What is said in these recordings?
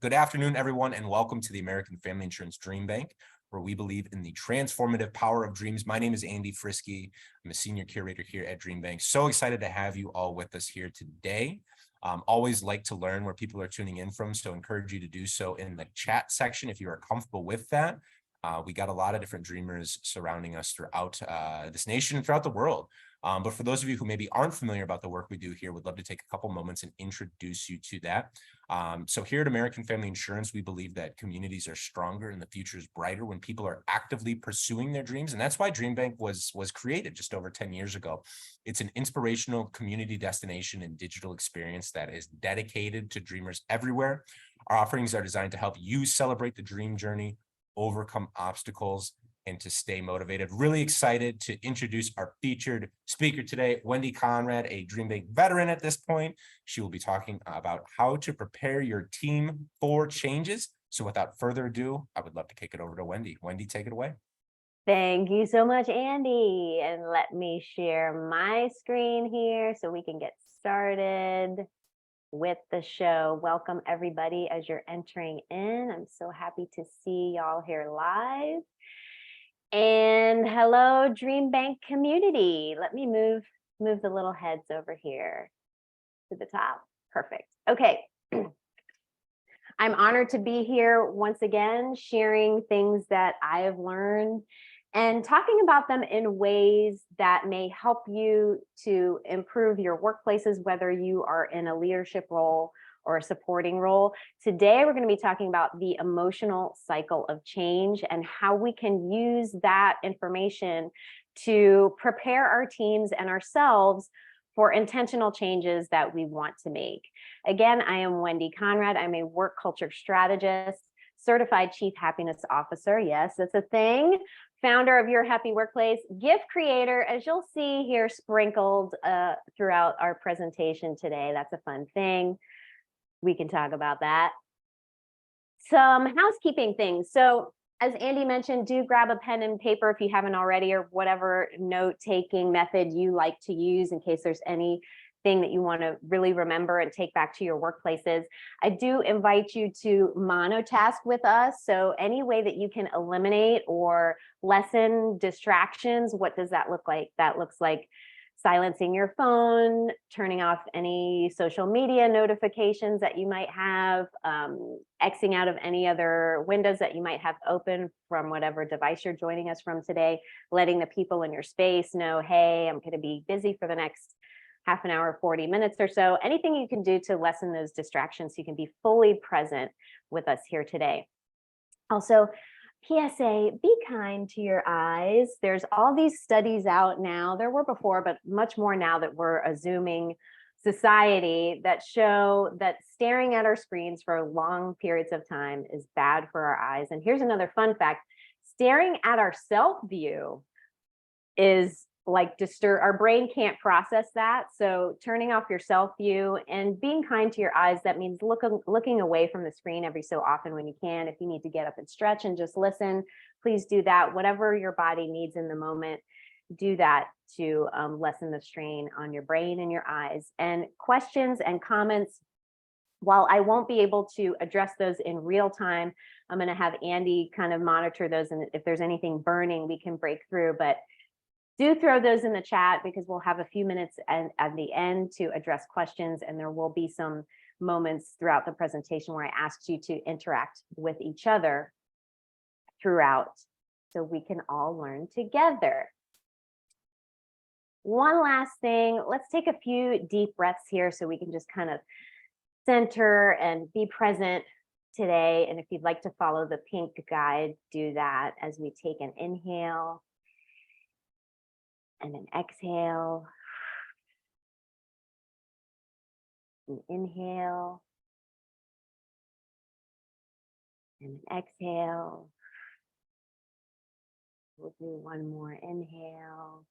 Good afternoon, everyone, and welcome to the American Family Insurance DreamBank, where we believe in the transformative power of dreams. My name is Andy Frisky. I'm a senior curator here at DreamBank. So excited to have you all with us here today. Always like to learn where people are tuning in from, so encourage you to do so in the chat section if you are comfortable with that. We got a lot of different dreamers surrounding us throughout this nation and throughout the world. But for those of you who maybe aren't familiar about the work we do here, would love to take a couple moments and introduce you to that. So here at American Family Insurance, we believe that communities are stronger and the future is brighter when people are actively pursuing their dreams. And that's why DreamBank was created just over 10 years ago. It's an inspirational community destination and digital experience that is dedicated to dreamers everywhere. Our offerings are designed to help you celebrate the dream journey, overcome obstacles, and to stay motivated. Really excited to introduce our featured speaker today, Wendy Conrad, a DreamBank veteran at this point. She will be talking about how to prepare your team for changes. So without further ado, I would love to kick it over to Wendy. Wendy, take it away. Thank you so much, Andy. And let me share my screen here so we can get started with the show. Welcome, everybody, as you're entering in. I'm so happy to see y'all here live. And hello, DreamBank community. Let me move the little heads over here to the top. Perfect. Okay. I'm honored to be here once again, sharing things that I have learned and talking about them in ways that may help you to improve your workplaces, whether you are in a leadership role or a supporting role. Today, we're going to be talking about the emotional cycle of change and how we can use that information to prepare our teams and ourselves for intentional changes that we want to make. Again, I am Wendy Conrad. I'm a work culture strategist, certified chief happiness officer. Yes, it's a thing. Founder of Your Happy Workplace, gift creator, as you'll see here sprinkled throughout our presentation today. That's a fun thing. We can talk about that. Some housekeeping things. So as Andy mentioned, do grab a pen and paper if you haven't already, or whatever note-taking method you like to use in case there's anything that you want to really remember and take back to your workplaces. I do invite you to monotask with us. So any way that you can eliminate or lessen distractions, what does that look like? That looks like silencing your phone, turning off any social media notifications that you might have, Xing out of any other windows that you might have open from whatever device you're joining us from today, letting the people in your space know, hey, I'm going to be busy for the next half an hour, 40 minutes or so. Anything you can do to lessen those distractions so you can be fully present with us here today. Also, PSA, be kind to your eyes. There's all these studies out now. There were before, but much more now that we're a Zooming society, that show that staring at our screens for long periods of time is bad for our eyes. And here's another fun fact. Staring at our self view is like our brain can't process that. So turning off your self view and being kind to your eyes, that means looking away from the screen every so often when you can. If you need to get up and stretch and just listen, please do that. Whatever your body needs in the moment, do that to lessen the strain on your brain and your eyes. And questions and comments, while I won't be able to address those in real time, I'm going to have Andy kind of monitor those. And if there's anything burning, we can break through. But do throw those in the chat because we'll have a few minutes at the end to address questions, and there will be some moments throughout the presentation where I asked you to interact with each other throughout so we can all learn together. One last thing, let's take a few deep breaths here so we can just kind of center and be present today. And if you'd like to follow the pink guide, do that as we take an inhale and an exhale, an inhale, and an exhale. We'll do one more inhale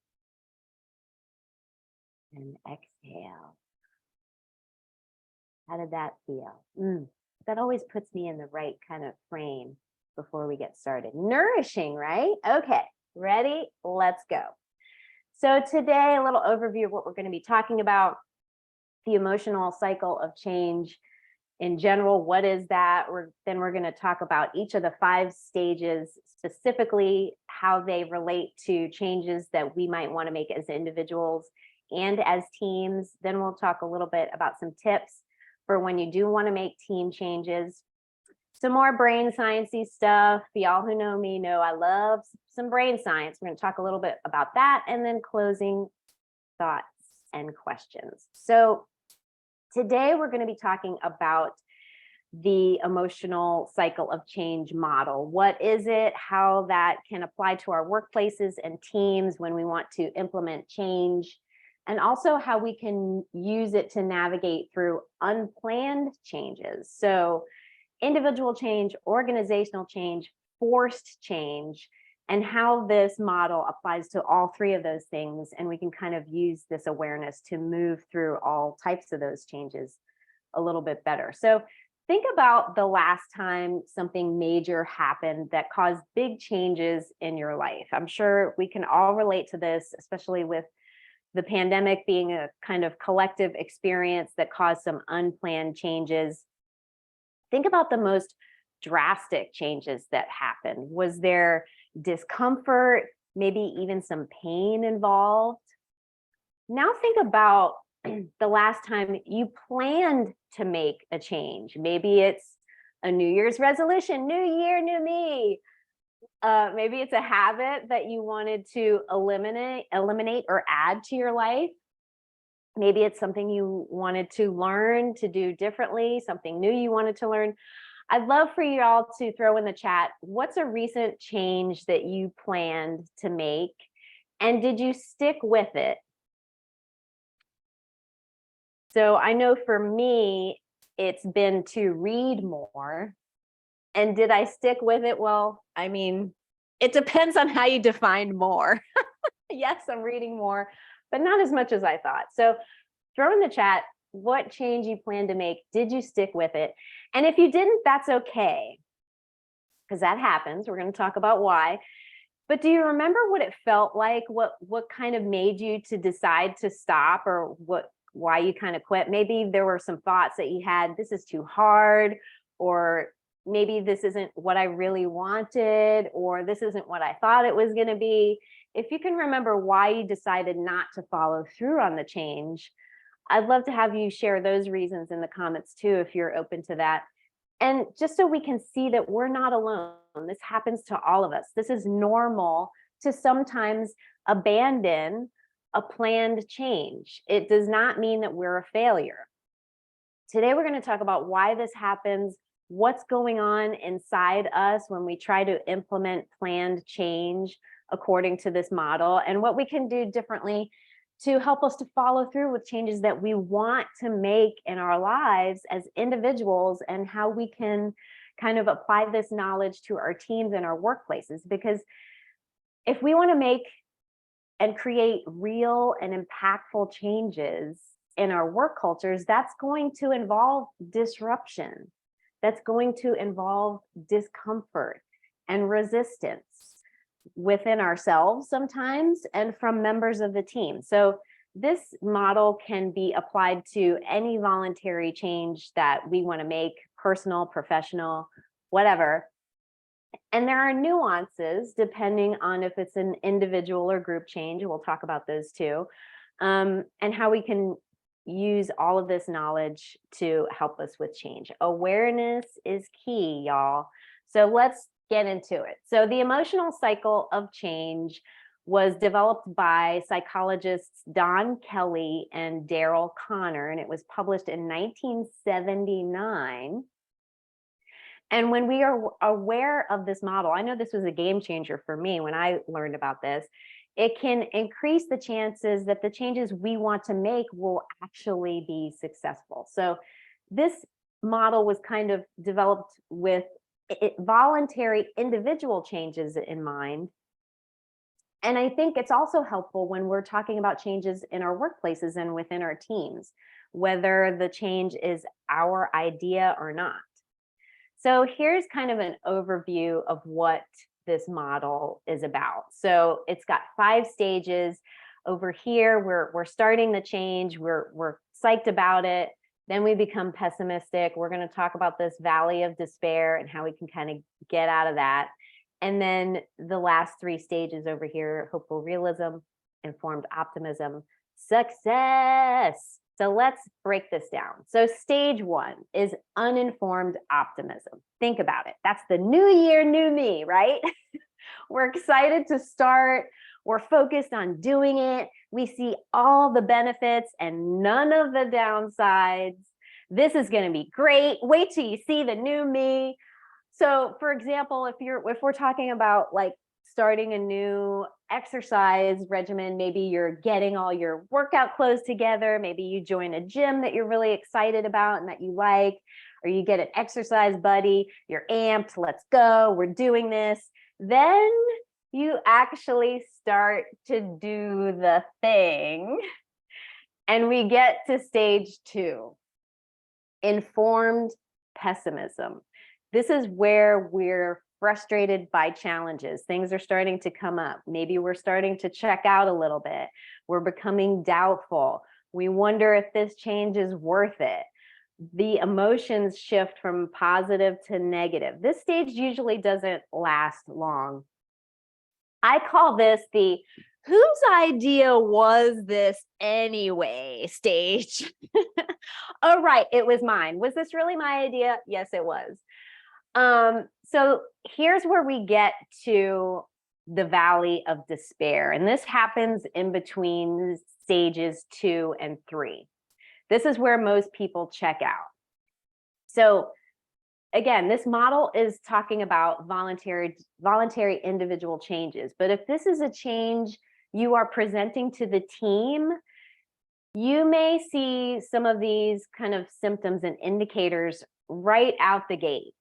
and exhale. How did that feel? That always puts me in the right kind of frame before we get started. Nourishing, right? Okay, ready? Let's go. So today, a little overview of what we're going to be talking about, the emotional cycle of change. in general, what is that? Then we're going to talk about each of the 5 stages, specifically how they relate to changes that we might want to make as individuals and as teams. Then we'll talk a little bit about some tips for when you do want to make team changes. Some more brain sciencey stuff. Y'all who know me know I love some brain science. We're going to talk a little bit about that, and then closing thoughts and questions. So today we're going to be talking about the emotional cycle of change model. What is it? How that can apply to our workplaces and teams when we want to implement change, and also how we can use it to navigate through unplanned changes. So individual change, organizational change, forced change, and how this model applies to all 3 of those things. And we can kind of use this awareness to move through all types of those changes a little bit better. So think about the last time something major happened that caused big changes in your life. I'm sure we can all relate to this, especially with the pandemic being a kind of collective experience that caused some unplanned changes. Think about the most drastic changes that happened. Was there discomfort, maybe even some pain involved? Now think about the last time you planned to make a change. Maybe it's a New Year's resolution, new year, new me. Maybe it's a habit that you wanted to eliminate or add to your life. Maybe it's something you wanted to learn to do differently, something new you wanted to learn. I'd love for you all to throw in the chat, what's a recent change that you planned to make? And did you stick with it? So I know for me, it's been to read more. And did I stick with it? Well, I mean, it depends on how you define more. Yes, I'm reading more, but not as much as I thought. So throw in the chat what change you plan to make. Did you stick with it? And if you didn't, that's okay, because that happens. We're going to talk about why. But do you remember what it felt like? What kind of made you to decide to stop, or why you kind of quit? Maybe there were some thoughts that you had, this is too hard, or maybe this isn't what I really wanted, or this isn't what I thought it was going to be. If you can remember why you decided not to follow through on the change, I'd love to have you share those reasons in the comments too, if you're open to that. And just so we can see that we're not alone. This happens to all of us. This is normal to sometimes abandon a planned change. It does not mean that we're a failure. Today, we're going to talk about why this happens, what's going on inside us when we try to implement planned change according to this model, and what we can do differently to help us to follow through with changes that we want to make in our lives as individuals, and how we can kind of apply this knowledge to our teams and our workplaces. Because if we want to make and create real and impactful changes in our work cultures, that's going to involve disruption. That's going to involve discomfort and resistance within ourselves sometimes, and from members of the team. So this model can be applied to any voluntary change that we want to make, personal, professional, whatever. And there are nuances depending on if it's an individual or group change. We'll talk about those too, and how we can use all of this knowledge to help us with change. Awareness is key, y'all. So let's get into it. So the emotional cycle of change was developed by psychologists Don Kelly and Daryl Connor, and it was published in 1979. And when we are aware of this model, I know this was a game changer for me when I learned about this. It can increase the chances that the changes we want to make will actually be successful. So this model was kind of developed with voluntary individual changes in mind. And I think it's also helpful when we're talking about changes in our workplaces and within our teams, whether the change is our idea or not. So here's kind of an overview of what this model is about. So it's got 5 stages. Over here, we're starting the change. We're psyched about it. Then we become pessimistic. We're going to talk about this valley of despair and how we can kind of get out of that. And then the last 3 stages over here: hopeful realism, informed optimism, success. So let's break this down. So stage 1 is uninformed optimism. Think about it. That's the new year, new me, right? We're excited to start. We're focused on doing it. We see all the benefits and none of the downsides. This is going to be great. Wait till you see the new me. So, for example, if we're talking about like starting a new exercise regimen, maybe you're getting all your workout clothes together, maybe you join a gym that you're really excited about and that you like, or you get an exercise buddy, you're amped, let's go, we're doing this. Then you actually start to do the thing, and we get to stage 2, informed pessimism. This is where we're frustrated by challenges. Things are starting to come up. Maybe we're starting to check out a little bit. We're becoming doubtful. We wonder if this change is worth it. The emotions shift from positive to negative. This stage usually doesn't last long. I call this the whose idea was this anyway stage. Oh, right, it was mine. Was this really my idea? Yes, it was. So here's where we get to the valley of despair. And this happens in between stages 2 and 3. This is where most people check out. So again, this model is talking about voluntary individual changes. But if this is a change you are presenting to the team, you may see some of these kind of symptoms and indicators right out the gate.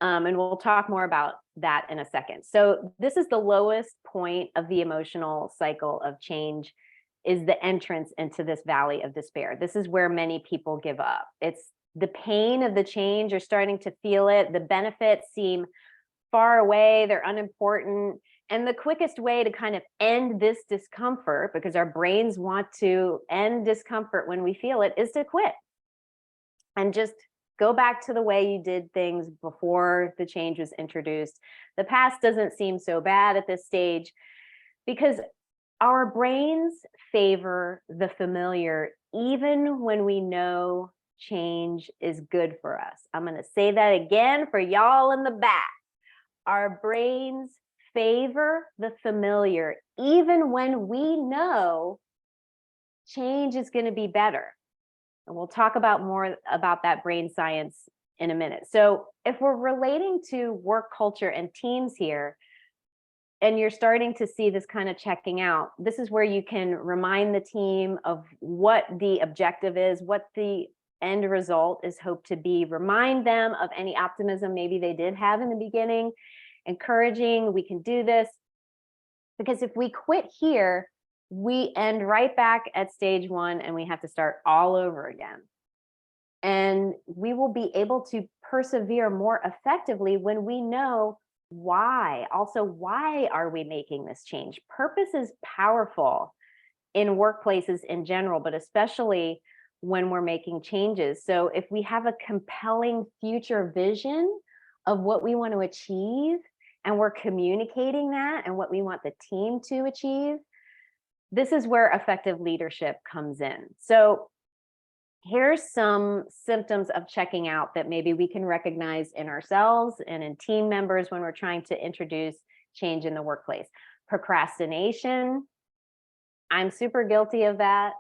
And we'll talk more about that in a second. So this is the lowest point of the emotional cycle of change, is the entrance into this valley of despair. This is where many people give up. It's the pain of the change. You're starting to feel it. The benefits seem far away. They're unimportant. And the quickest way to kind of end this discomfort, because our brains want to end discomfort when we feel it, is to quit and just go back to the way you did things before the change was introduced. The past doesn't seem so bad at this stage because our brains favor the familiar, even when we know change is good for us. I'm going to say that again for y'all in the back. Our brains favor the familiar, even when we know change is going to be better. And we'll talk about more about that brain science in a minute. So if we're relating to work culture and teams here, and you're starting to see this kind of checking out, this is where you can remind the team of what the objective is, what the end result is hoped to be, remind them of any optimism maybe they did have in the beginning, encouraging, we can do this. Because if we quit here, we end right back at stage 1 and we have to start all over again. And we will be able to persevere more effectively when we know why. Also, why are we making this change? Purpose is powerful in workplaces in general, but especially when we're making changes. So if we have a compelling future vision of what we want to achieve, and we're communicating that and what we want the team to achieve, this is where effective leadership comes in. So here's some symptoms of checking out that maybe we can recognize in ourselves and in team members when we're trying to introduce change in the workplace. Procrastination. I'm super guilty of that.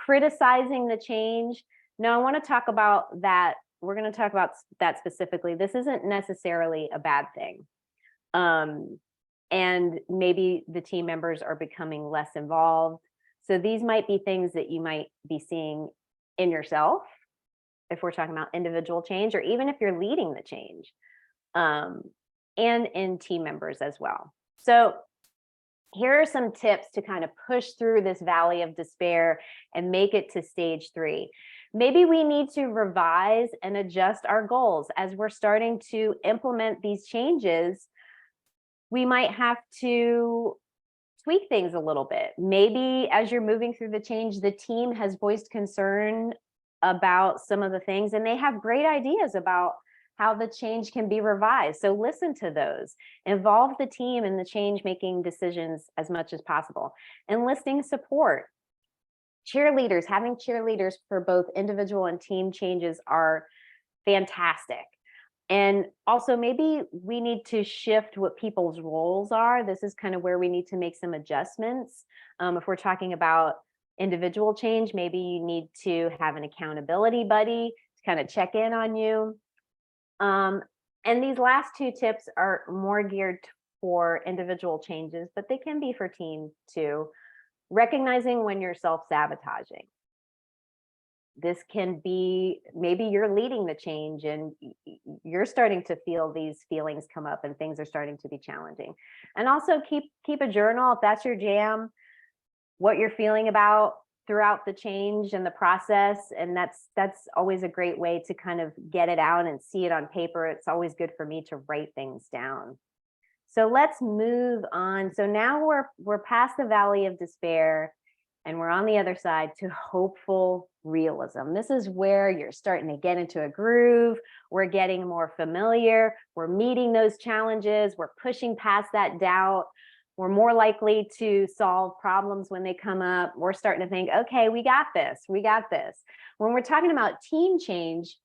Criticizing the change. Now, I want to talk about that. We're going to talk about that specifically. This isn't necessarily a bad thing. And maybe the team members are becoming less involved. So these might be things that you might be seeing in yourself, if we're talking about individual change, or even if you're leading the change, and in team members as well. So here are some tips to kind of push through this valley of despair and make it to stage 3. Maybe we need to revise and adjust our goals as we're starting to implement these changes. We might have to tweak things a little bit. Maybe as you're moving through the change, the team has voiced concern about some of the things, and they have great ideas about how the change can be revised. So listen to those, involve the team in the change making decisions as much as possible. Enlisting support. Cheerleaders, having cheerleaders for both individual and team changes are fantastic. And also, maybe we need to shift what people's roles are. This is kind of where we need to make some adjustments. If we're talking about individual change, maybe you need to have an accountability buddy to kind of check in on you. And these last two tips are more geared for individual changes, but they can be for team too. Recognizing when you're self-sabotaging. This can be, maybe you're leading the change and you're starting to feel these feelings come up and things are starting to be challenging. And also keep a journal if that's your jam, what you're feeling about throughout the change and the process. And that's always a great way to kind of get it out and see it on paper. It's always good for me to write things down. So let's move on. So now we're past the valley of despair and we're on the other side to hopeful realism. This is where you're starting to get into a groove. We're getting more familiar. We're meeting those challenges. We're pushing past that doubt. We're more likely to solve problems when they come up. We're starting to think, okay, we got this. We got this. When we're talking about team change,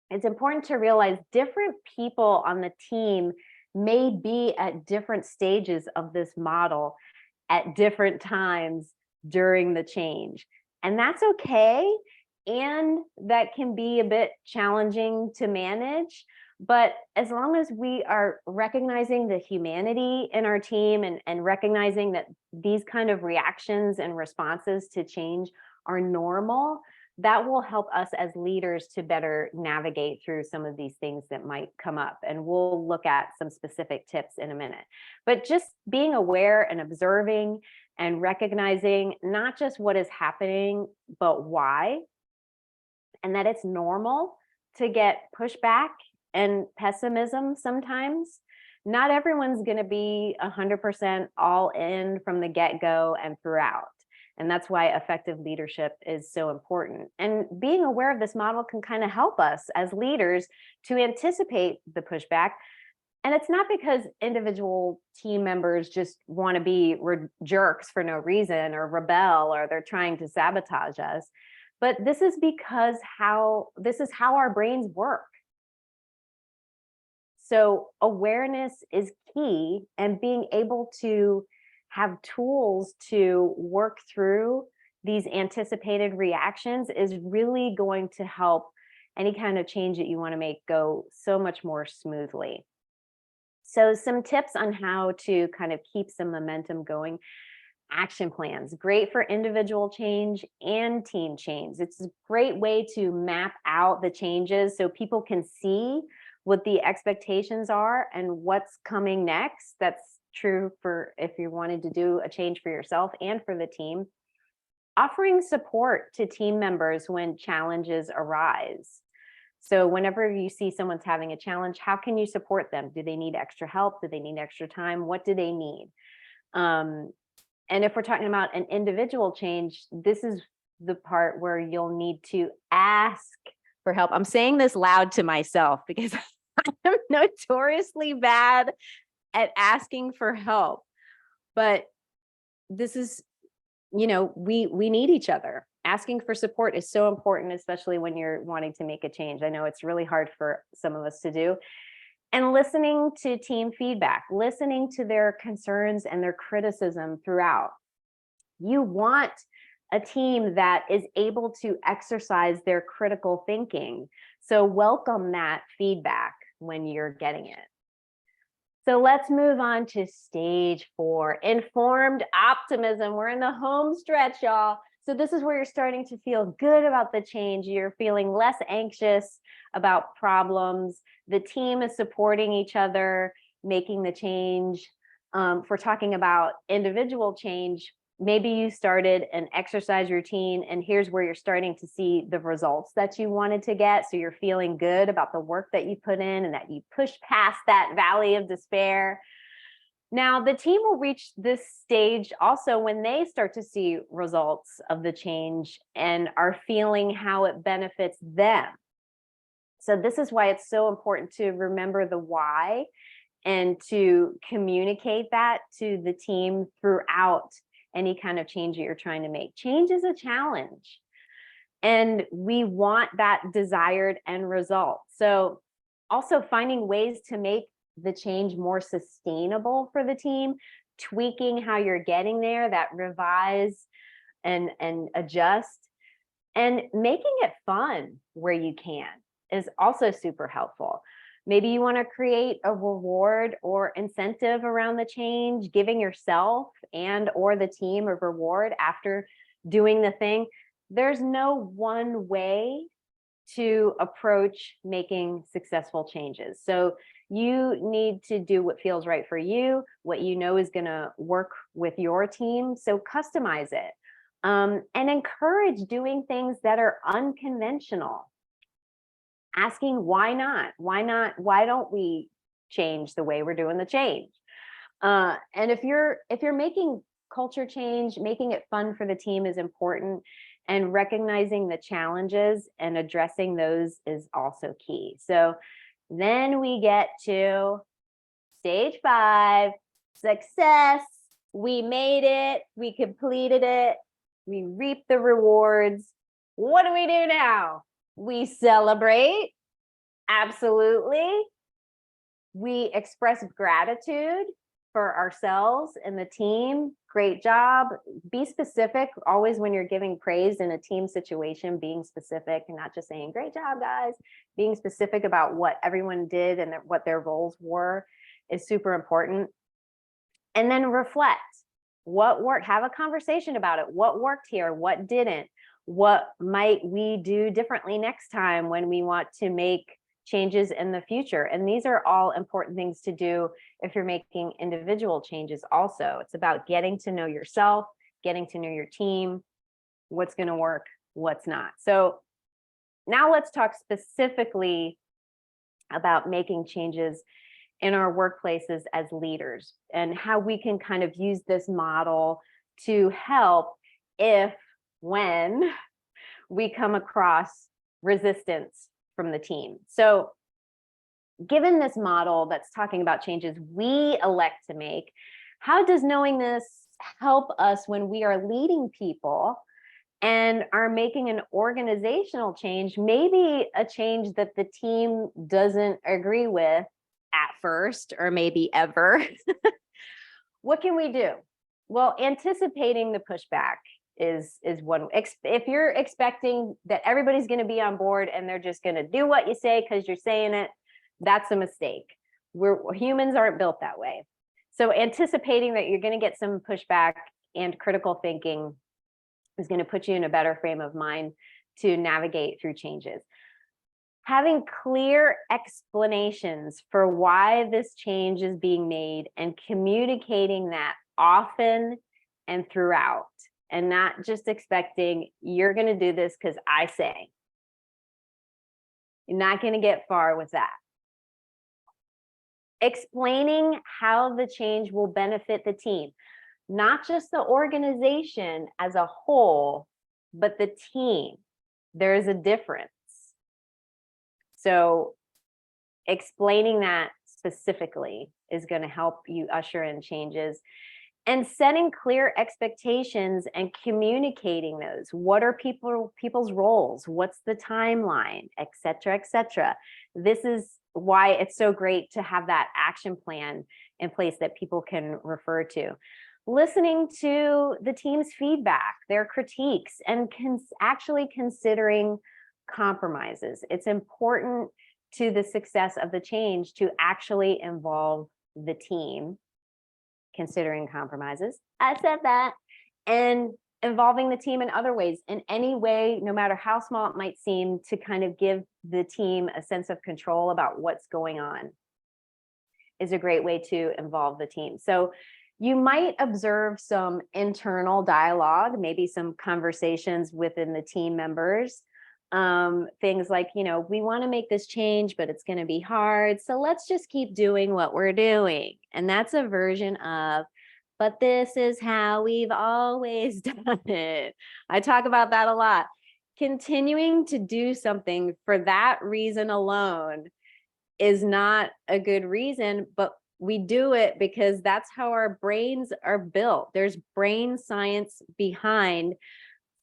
it's important to realize different people on the team may be at different stages of this model at different times during the change. And that's okay. And that can be a bit challenging to manage. But as long as we are recognizing the humanity in our team and recognizing that these kind of reactions and responses to change are normal, that will help us as leaders to better navigate through some of these things that might come up. And we'll look at some specific tips in a minute. But just being aware and observing and recognizing not just what is happening, but why, and that it's normal to get pushback and pessimism sometimes. Not everyone's going to be 100% all in from the get-go and throughout. And that's why effective leadership is so important. And being aware of this model can kind of help us as leaders to anticipate the pushback. And it's not because individual team members just want to be jerks for no reason or rebel or they're trying to sabotage us. But this is because this is how our brains work. So awareness is key, and being able to have tools to work through these anticipated reactions is really going to help any kind of change that you want to make go so much more smoothly. So some tips on how to kind of keep some momentum going. Action plans, great for individual change and team change. It's a great way to map out the changes so people can see what the expectations are and what's coming next. That's true for if you wanted to do a change for yourself and for the team. Offering support to team members when challenges arise. So whenever you see someone's having a challenge, how can you support them? Do they need extra help? Do they need extra time? What do they need? And if we're talking about an individual change, this is the part where you'll need to ask for help. I'm saying this loud to myself because I'm notoriously bad at asking for help. But this is, we need each other. Asking for support is so important, especially when you're wanting to make a change. I know it's really hard for some of us to do. And listening to team feedback, listening to their concerns and their criticism throughout. You want a team that is able to exercise their critical thinking. So welcome that feedback when you're getting it. So let's move on to stage 4, informed optimism. We're in the home stretch, y'all. So this is where you're starting to feel good about the change. You're feeling less anxious about problems. The team is supporting each other, making the change. If we're talking about individual change, maybe you started an exercise routine and here's where you're starting to see the results that you wanted to get. So you're feeling good about the work that you put in and that you pushed past that valley of despair. Now, the team will reach this stage also when they start to see results of the change and are feeling how it benefits them. So this is why it's so important to remember the why and to communicate that to the team throughout any kind of change that you're trying to make. Change is a challenge, and we want that desired end result. So also finding ways to make the change more sustainable for the team, tweaking how you're getting there, that revise and adjust, and making it fun where you can is also super helpful. Maybe you want to create a reward or incentive around the change, giving yourself and or the team a reward after doing the thing. There's no one way to approach making successful changes. So you need to do what feels right for you, what you know is going to work with your team. So customize it, and encourage doing things that are unconventional. Asking why not? Why not? Why don't we change the way we're doing the change? And if you're making culture change, making it fun for the team is important, and recognizing the challenges and addressing those is also key. So then we get to stage 5, success. We made it, we completed it, we reap the rewards. What do we do now? We celebrate, absolutely. We express gratitude for ourselves and the team. Great job. Be specific always when you're giving praise in a team situation, being specific and not just saying, great job, guys. Being specific about what everyone did and what their roles were is super important. And then reflect. What worked? Have a conversation about it. What worked here? What didn't? What might we do differently next time when we want to make changes in the future? And these are all important things to do if you're making individual changes also. It's about getting to know yourself, getting to know your team, what's going to work, what's not. So now let's talk specifically about making changes in our workplaces as leaders and how we can kind of use this model to help when we come across resistance from the team. So given this model that's talking about changes we elect to make, how does knowing this help us when we are leading people and are making an organizational change, maybe a change that the team doesn't agree with at first or maybe ever? What can we do? Well, anticipating the pushback is one. If you're expecting that everybody's going to be on board and they're just going to do what you say because you're saying it, that's a mistake. Humans aren't built that way. So anticipating that you're going to get some pushback and critical thinking is going to put you in a better frame of mind to navigate through changes. Having clear explanations for why this change is being made and communicating that often and throughout, and not just expecting you're going to do this because I say. You're not going to get far with that. Explaining how the change will benefit the team, not just the organization as a whole, but the team. There's a difference. So explaining that specifically is going to help you usher in changes, and setting clear expectations and communicating those. What are people's roles? What's the timeline, et cetera, et cetera. This is why it's so great to have that action plan in place that people can refer to. Listening to the team's feedback, their critiques, and actually considering compromises. It's important to the success of the change to actually involve the team, considering compromises. I said that. And involving the team in other ways, in any way, no matter how small it might seem, to kind of give the team a sense of control about what's going on is a great way to involve the team. So you might observe some internal dialogue, maybe some conversations within the team members Things like, we want to make this change, but it's going to be hard. So let's just keep doing what we're doing. And that's a version of, but this is how we've always done it. I talk about that a lot. Continuing to do something for that reason alone is not a good reason, but we do it because that's how our brains are built. There's brain science behind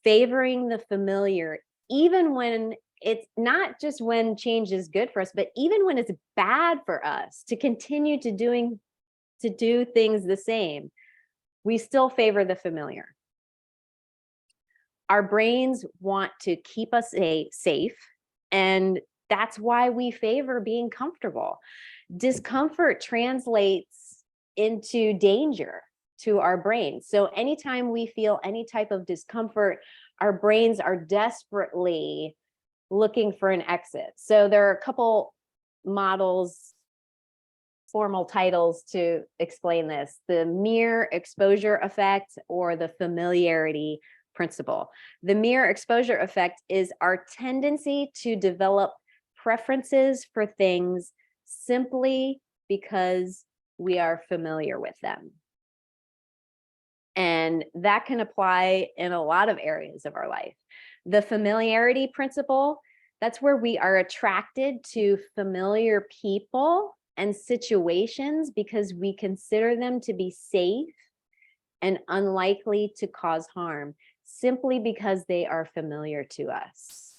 favoring the familiar, even when it's not just when change is good for us, but even when it's bad for us to continue to do things the same, we still favor the familiar. Our brains want to keep us safe, and that's why we favor being comfortable. Discomfort translates into danger to our brains. So anytime we feel any type of discomfort, our brains are desperately looking for an exit. So there are a couple models, formal titles to explain this: the mere exposure effect or the familiarity principle. The mere exposure effect is our tendency to develop preferences for things simply because we are familiar with them. And that can apply in a lot of areas of our life. The familiarity principle, that's where we are attracted to familiar people and situations because we consider them to be safe and unlikely to cause harm, simply because they are familiar to us.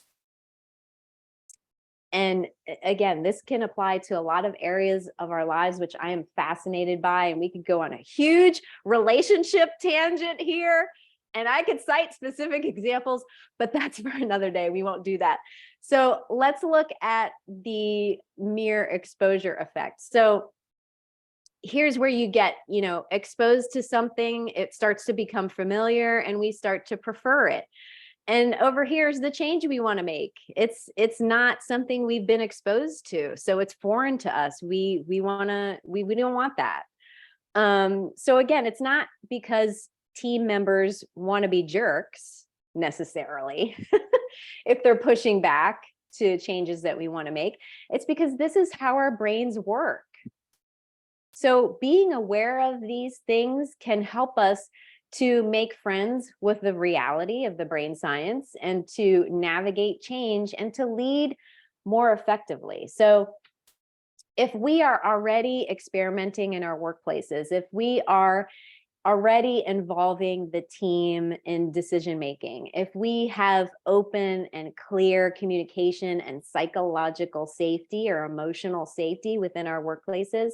And again, this can apply to a lot of areas of our lives, which I am fascinated by. And we could go on a huge relationship tangent here, and I could cite specific examples, but that's for another day. We won't do that. So let's look at the mere exposure effect. So here's where you get, exposed to something, it starts to become familiar, and we start to prefer it. And over here's the change we want to make. It's not something we've been exposed to, so it's foreign to us. We don't want that. So again, it's not because team members want to be jerks necessarily if they're pushing back to changes that we want to make. It's because this is how our brains work. So being aware of these things can help us to make friends with the reality of the brain science and to navigate change and to lead more effectively. So if we are already experimenting in our workplaces, if we are already involving the team in decision making, if we have open and clear communication and psychological safety or emotional safety within our workplaces,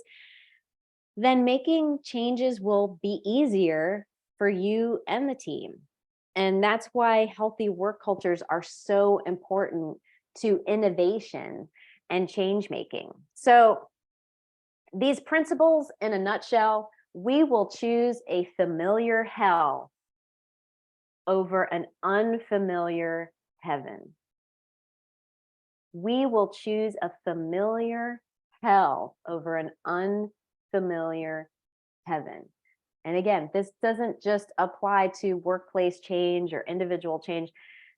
then making changes will be easier for you and the team. And that's why healthy work cultures are so important to innovation and change making. So these principles in a nutshell: we will choose a familiar hell over an unfamiliar heaven. We will choose a familiar hell over an unfamiliar heaven. And again, this doesn't just apply to workplace change or individual change.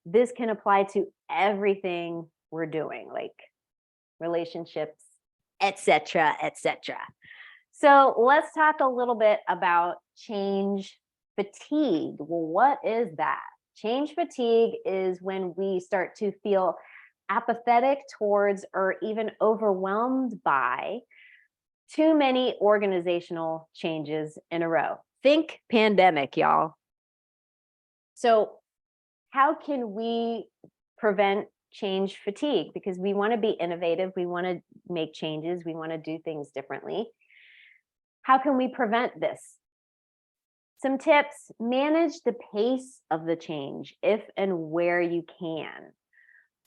This can apply to everything we're doing, like relationships, etc., etc. So let's talk a little bit about change fatigue. Well, what is that? Change fatigue is when we start to feel apathetic towards or even overwhelmed by too many organizational changes in a row. Think pandemic, y'all. So how can we prevent change fatigue? Because we want to be innovative, we want to make changes, we want to do things differently. How can we prevent this? Some tips: manage the pace of the change if and where you can.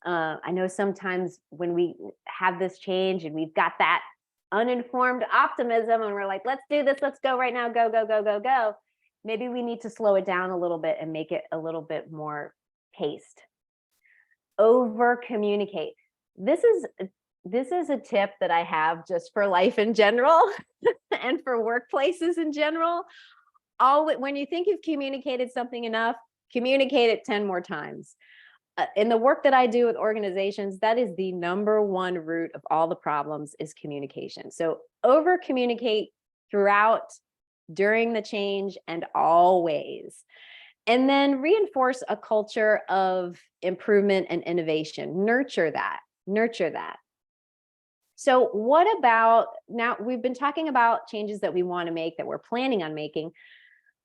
I know sometimes when we have this change and we've got that uninformed optimism and we're like, let's do this, let's go right now, go, go, go, go, go. Maybe we need to slow it down a little bit and make it a little bit more paced. Over communicate. This is a tip that I have just for life in general and for workplaces in general. When you think you've communicated something enough, communicate it 10 more times. in the work that I do with organizations, that is the number one root of all the problems is communication. So over communicate throughout, during the change, and always. And then reinforce a culture of improvement and innovation. Nurture that. Nurture that. So what about, now we've been talking about changes that we want to make, that we're planning on making.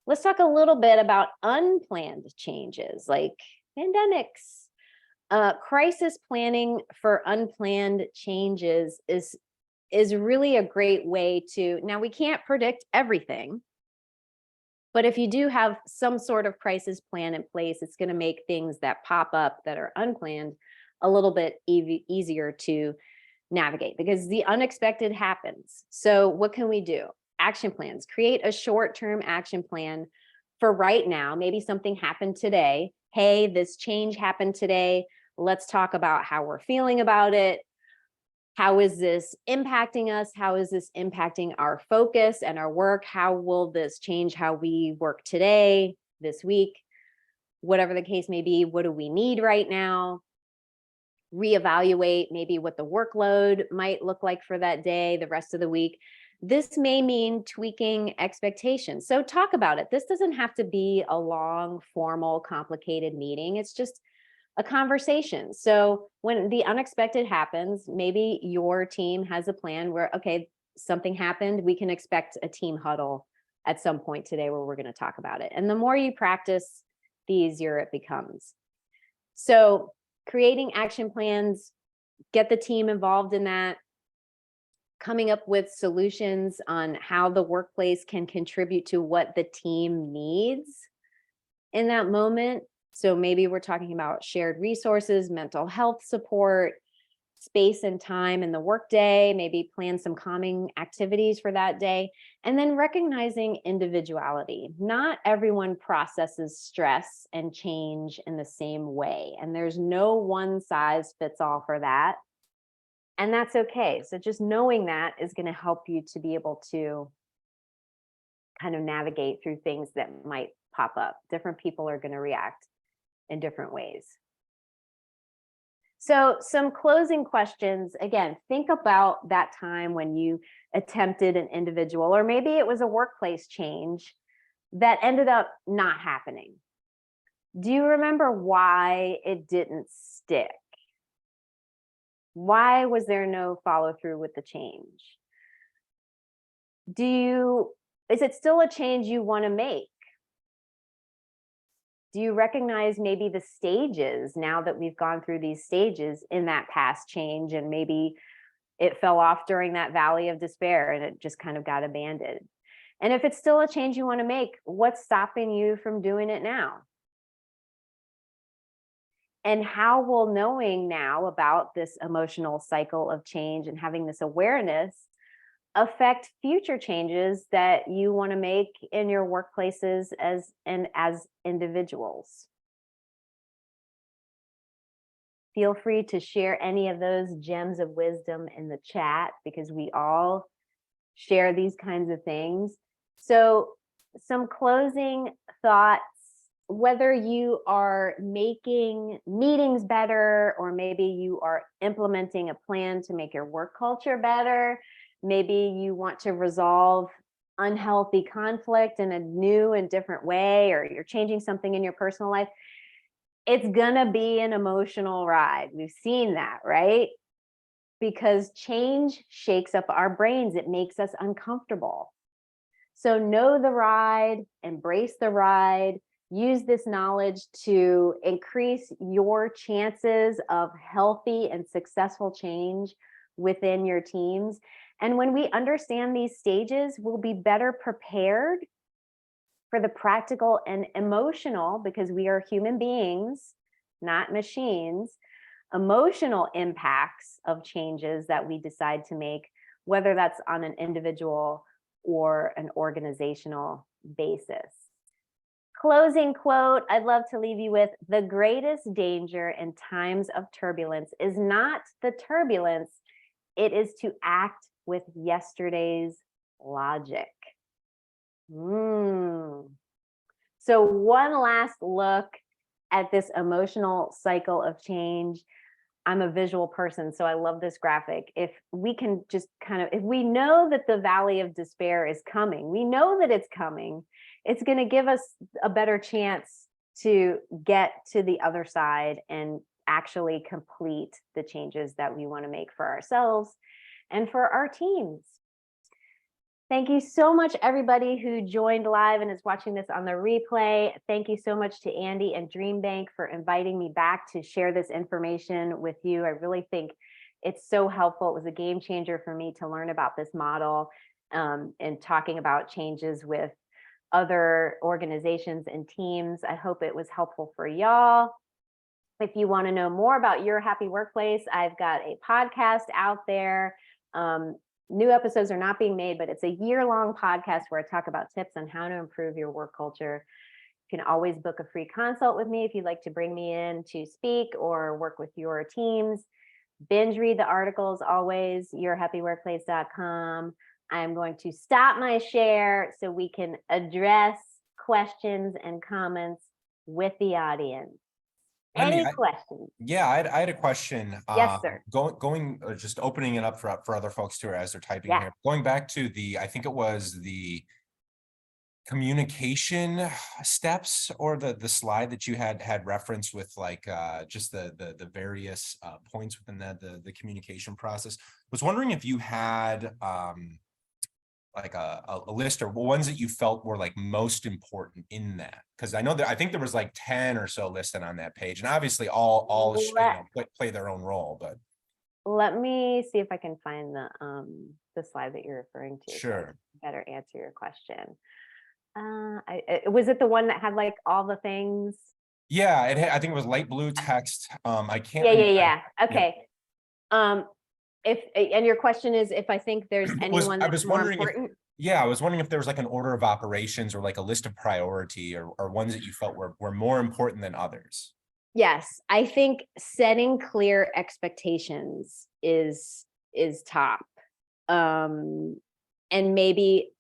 Let's talk a little bit about unplanned changes like pandemics. Crisis planning for unplanned changes is really a great way to, now we can't predict everything, but if you do have some sort of crisis plan in place, it's going to make things that pop up that are unplanned a little bit easier to navigate, because the unexpected happens. So what can we do? Action plans. Create a short-term action plan for right now. Maybe something happened today. Hey, this change happened today. Let's talk about how we're feeling about it. How is this impacting us? How is this impacting our focus and our work? How will this change how we work today, this week? Whatever the case may be, what do we need right now? Reevaluate maybe what the workload might look like for that day, the rest of the week. This may mean tweaking expectations. So talk about it. This doesn't have to be a long, formal, complicated meeting. It's just a conversation. So when the unexpected happens, maybe your team has a plan where, okay, something happened, we can expect a team huddle at some point today where we're going to talk about it. And the more you practice, the easier it becomes. So creating action plans, get the team involved in that, coming up with solutions on how the workplace can contribute to what the team needs in that moment. So maybe we're talking about shared resources, mental health support, space and time in the workday, maybe plan some calming activities for that day, and then recognizing individuality. Not everyone processes stress and change in the same way, and there's no one size fits all for that. And that's okay. So just knowing that is going to help you to be able to kind of navigate through things that might pop up. Different people are going to react in different ways. So some closing questions. Again, think about that time when you attempted an individual, or maybe it was a workplace change that ended up not happening. Do you remember why it didn't stick? Why was there no follow through with the change? Is it still a change you want to make? Do you recognize maybe the stages now that we've gone through these stages in that past change, and maybe it fell off during that valley of despair and it just kind of got abandoned? And if it's still a change you want to make, what's stopping you from doing it now? And how will knowing now about this emotional cycle of change and having this awareness affect future changes that you want to make in your workplaces as individuals? Feel free to share any of those gems of wisdom in the chat, because we all share these kinds of things. So some closing thoughts. Whether you are making meetings better, or maybe you are implementing a plan to make your work culture better, maybe you want to resolve unhealthy conflict in a new and different way, or you're changing something in your personal life, it's gonna be an emotional ride. We've seen that, right? Because change shakes up our brains. It makes us uncomfortable. So know the ride, embrace the ride. Use this knowledge to increase your chances of healthy and successful change within your teams. And when we understand these stages, we'll be better prepared for the practical and emotional, because we are human beings, not machines, emotional impacts of changes that we decide to make, whether that's on an individual or an organizational basis. Closing quote I'd love to leave you with: the greatest danger in times of turbulence is not the turbulence, it is to act with yesterday's logic. So one last look at this emotional cycle of change. I'm a visual person, so I love this graphic. If we can just if we know that the valley of despair is coming, we know that it's coming, it's going to give us a better chance to get to the other side and actually complete the changes that we want to make for ourselves and for our teams. Thank you so much, everybody who joined live and is watching this on the replay. Thank you so much to Andy and DreamBank for inviting me back to share this information with you. I really think it's so helpful. It was a game changer for me to learn about this model and talking about changes with other organizations and teams. I hope it was helpful for y'all. If you want to know more about your happy workplace, I've got a podcast out there. New episodes are not being made, but it's a year-long podcast where I talk about tips on how to improve your work culture. You can always book a free consult with me if you'd like to bring me in to speak or work with your teams. Binge read the articles always, yourhappyworkplace.com. I'm going to stop my share so we can address questions and comments with the audience. Wendy, Any questions? Yeah, I had a question. Yes, sir. Just opening it up for other folks too, as they're typing Yeah. here. Going back to I think it was the communication steps, or the slide that you had referenced with like just the various points within that, the communication process. Was wondering if you had like a list or ones that you felt were like most important in that, because I know that I think there was like 10 or so listed on that page, and obviously all play their own role, but let me see if I can find the slide that you're referring to. Sure. So better answer your question. Was it the one that had like all the things? Yeah, I think it was light blue text. I can't. Yeah. Okay. And your question is if I think there's anyone that's more important? I was wondering if there was like an order of operations or like a list of priority or ones that you felt were more important than others. Yes, I think setting clear expectations is top. And maybe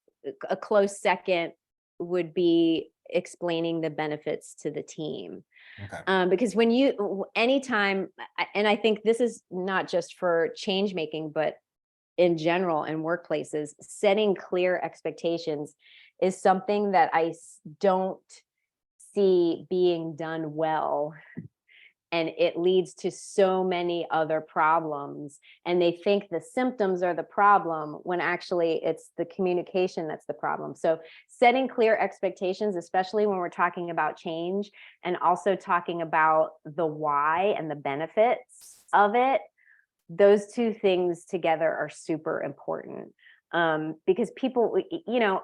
a close second would be explaining the benefits to the team. Okay. Because anytime, and I think this is not just for change making, but in general in workplaces, setting clear expectations is something that I don't see being done well. And it leads to so many other problems. And they think the symptoms are the problem when actually it's the communication that's the problem. So setting clear expectations, especially when we're talking about change and also talking about the why and the benefits of it, those two things together are super important. Because people,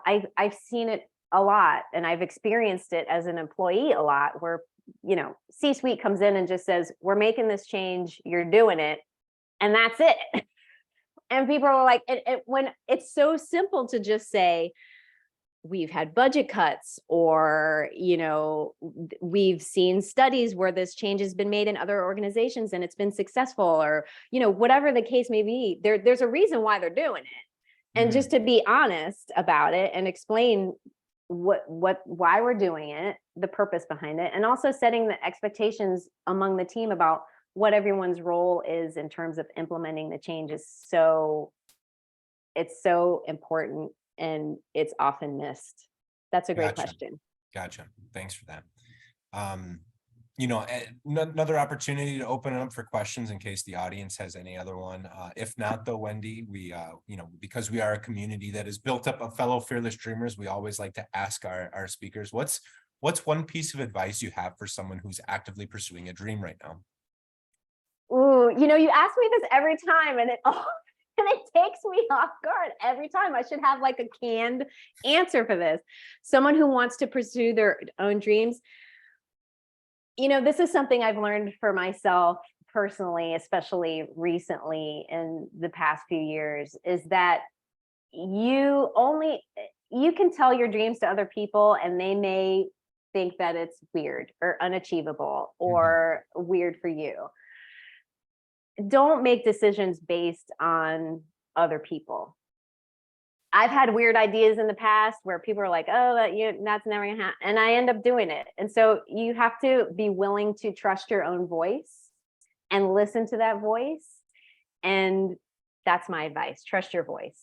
I've seen it a lot and I've experienced it as an employee a lot where C-suite comes in and just says, we're making this change, you're doing it, and that's it. And people are like, when it's so simple to just say, we've had budget cuts, or, we've seen studies where this change has been made in other organizations and it's been successful, or, whatever the case may be, there's a reason why they're doing it. And just to be honest about it and explain why we're doing it, the purpose behind it, and also setting the expectations among the team about what everyone's role is in terms of implementing the change is so important, and it's often missed. That's a great question. Gotcha. Thanks for that. Another opportunity to open it up for questions in case the audience has any other one. If not, though, Wendy, we, because we are a community that is built up of fellow fearless dreamers, we always like to ask our speakers, what's one piece of advice you have for someone who's actively pursuing a dream right now? Ooh, you ask me this every time, and it takes me off guard every time. I should have like a canned answer for this. Someone who wants to pursue their own dreams. This is something I've learned for myself personally, especially recently in the past few years, is that you can tell your dreams to other people and they may think that it's weird or unachievable or weird for you. Don't make decisions based on other people. I've had weird ideas in the past where people are like, oh, that's never gonna happen. And I end up doing it. And so you have to be willing to trust your own voice and listen to that voice. And that's my advice. Trust your voice.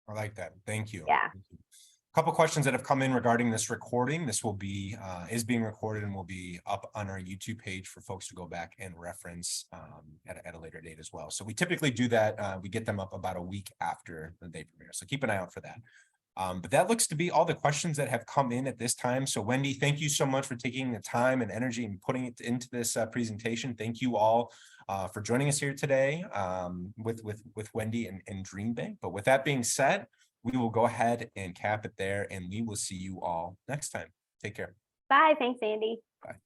I like that. Thank you. Yeah. Thank you. Couple questions that have come in regarding this recording. This will be is being recorded and will be up on our YouTube page for folks to go back and reference at a later date as well. So we typically do that. We get them up about a week after the day premiere. So keep an eye out for that. But that looks to be all the questions that have come in at this time. So Wendy, thank you so much for taking the time and energy and putting it into this presentation. Thank you all for joining us here today with Wendy and DreamBank. But with that being said, we will go ahead and cap it there, and we will see you all next time. Take care. Bye. Thanks, Andy. Bye.